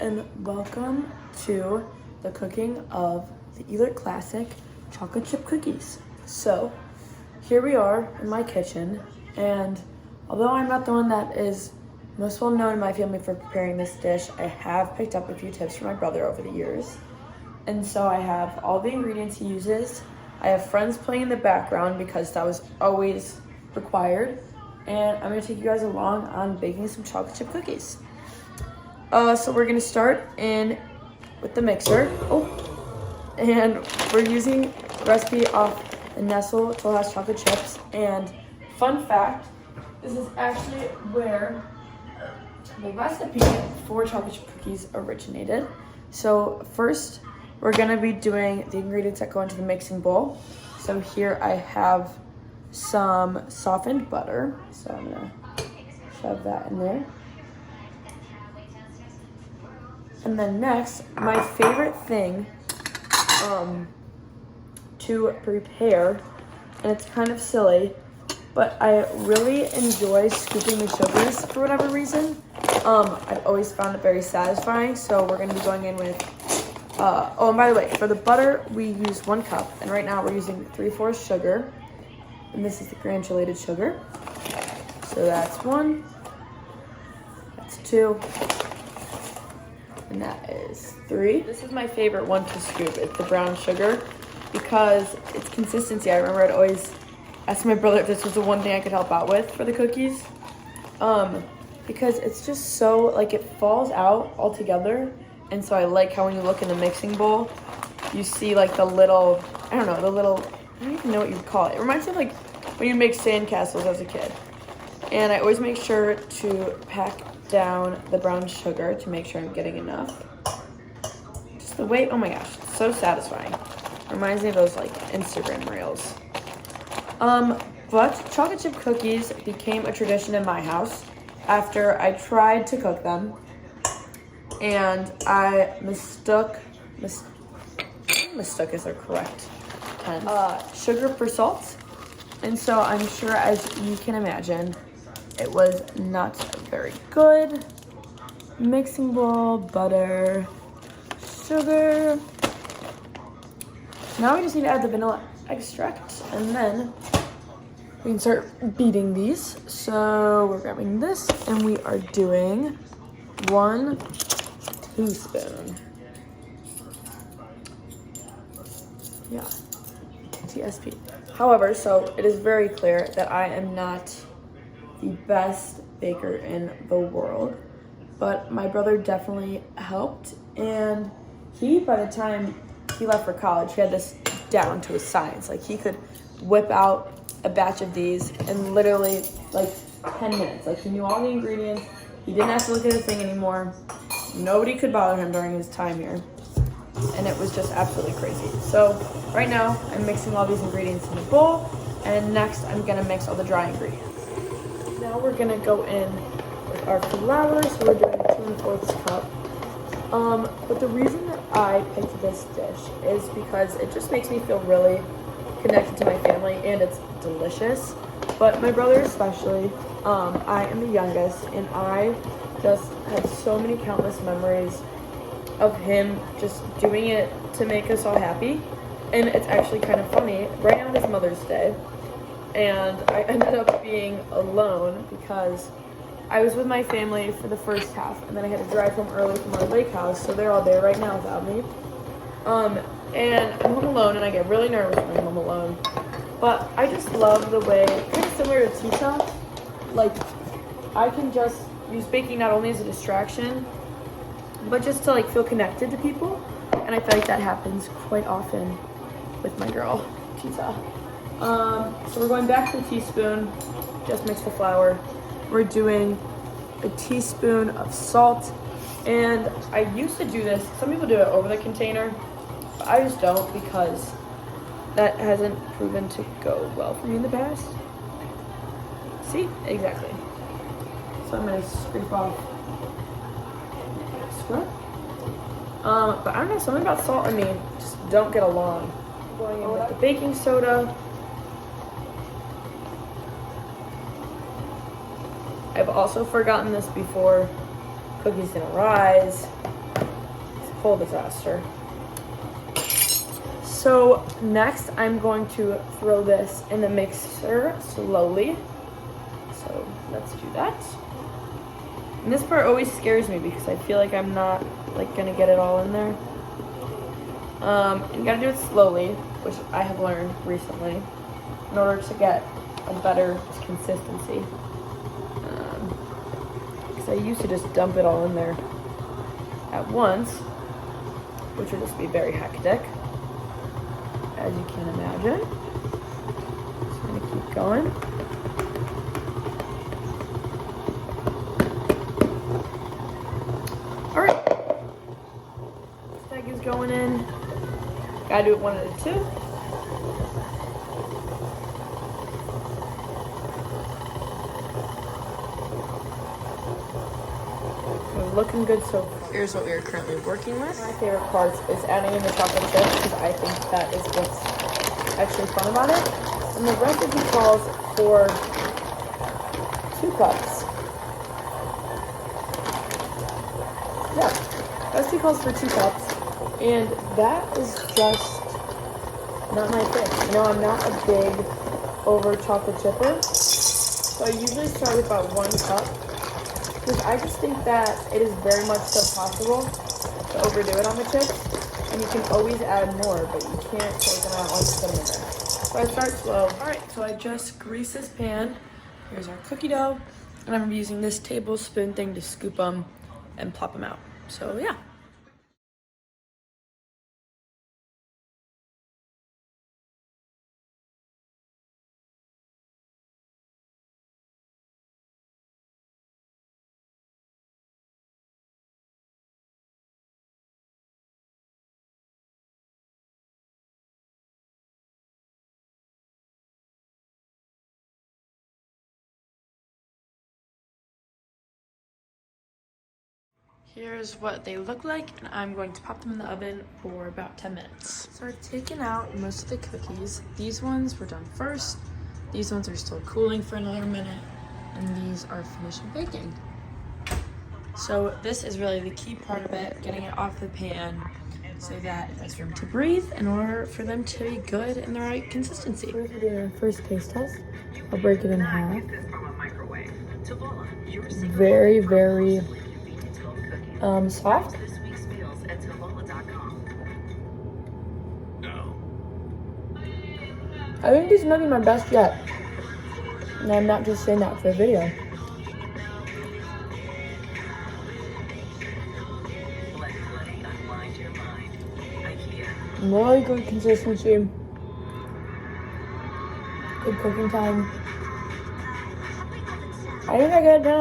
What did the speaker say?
and welcome to the cooking of the Melert Classic chocolate chip cookies. So here we are in my kitchen, and although I'm not the one that is most well known in my family for preparing this dish, I have picked up a few tips from my brother over the years. And so I have all the ingredients he uses. I have friends playing in the background because that was always required. And I'm gonna take you guys along on baking some chocolate chip cookies. So we're gonna start with the mixer. And we're using the recipe off the Nestle Toll House chocolate chips. And fun fact, this is actually where the recipe for chocolate chip cookies originated. So first, we're gonna be doing the ingredients that go into the mixing bowl. So here I have some softened butter. So I'm gonna shove that in there. And then next, my favorite thing to prepare, and it's kind of silly, but I really enjoy scooping the sugars for whatever reason. I've always found it very satisfying. So we're gonna be going in with, and by the way, for the butter, we use 1 cup, and right now we're using 3/4 sugar. And this is the granulated sugar. So that's 1, that's 2, and that is 3. This is my favorite one to scoop. It's the brown sugar because it's consistency. I remember I'd always ask my brother if this was the one thing I could help out with for the cookies. Because it's just so, like, it falls out all together. And so I like how when you look in the mixing bowl, you see like the little, I don't even know what you would call it. It reminds me of like when you make sandcastles as a kid. And I always make sure to pack down the brown sugar to make sure I'm getting enough. Just the way, oh my gosh, it's so satisfying. Reminds me of those like Instagram reels. But chocolate chip cookies became a tradition in my house after I tried to cook them. And I mistook is the correct tense, sugar for salt. And so I'm sure, as you can imagine, it was not very good. Mixing bowl, butter, sugar. Now we just need to add the vanilla extract, and then we can start beating these. So we're grabbing this, and we are doing 1 teaspoon. Yeah, TSP. However, so it is very clear that I am not the best baker in the world, but my brother definitely helped, and by the time he left for college, he had this down to a science. Like, he could whip out a batch of these in literally like 10 minutes. Like, he knew all the ingredients. He didn't have to look at the thing anymore. Nobody could bother him during his time here. And it was just absolutely crazy. So right now I'm mixing all these ingredients in a bowl, and next I'm gonna mix all the dry ingredients. Now we're gonna go in with our flour. So we're doing 2 1/4 cup. But the reason that I picked this dish is because it just makes me feel really connected to my family, and it's delicious. But my brother especially, I am the youngest, and I just had so many countless memories of him just doing it to make us all happy. And it's actually kind of funny, right now is Mother's Day, and I ended up being alone because I was with my family for the first half, and then I had to drive home early from our lake house, so they're all there right now without me. And I'm home alone, and I get really nervous when I'm home alone. But I just love the way, kind of similar to Tisa, like, I can just use baking not only as a distraction, but just to like feel connected to people. And I feel like that happens quite often with my girl, Tisa. So we're going back to the teaspoon, just mix the flour. We're doing a teaspoon of salt. And I used to do this, some people do it over the container, but I just don't because that hasn't proven to go well for me in the past. See, exactly. So I'm gonna scrape off. But I don't know, something about salt and me just don't get along. Going in with the baking soda. I've also forgotten this before. Cookies gonna rise. whole disaster. So next I'm going to throw this in the mixer slowly. So let's do that. And this part always scares me because I feel like I'm not like gonna get it all in there. And you gotta do it slowly, which I have learned recently, in order to get a better consistency. Because I used to just dump it all in there at once, which would just be very hectic, as you can imagine. Just gonna keep going. All right, this egg is going in. Gotta do it one at a two. We're looking good so far. Here's what we are currently working with. My favorite part is adding in the chocolate chips because I think that is what's actually fun about it. And the recipe calls for 2 cups. Yeah, recipe calls for 2 cups. And that is just not my thing. You know, I'm not a big over chocolate chipper. So I usually start with about 1 cup. Because I just think that it is very much so possible to overdo it on the chips. And you can always add more, but you can't take them out once you put them in there. So I start slow. Alright, so I just grease this pan. Here's our cookie dough. And I'm using this tablespoon thing to scoop them and plop them out. So yeah. Here's what they look like, and I'm going to pop them in the oven for about 10 minutes. So I've taken out most of the cookies. These ones were done first. These ones are still cooling for another minute, and these are finished baking. So this is really the key part of it, getting it off the pan so that it has room to breathe in order for them to be good in the right consistency. We're doing our first taste test. I'll break it in half. Very, very soft. I think these might be my best yet. And I'm not just saying that for a video. Really good consistency. Good cooking time. I think I got it done.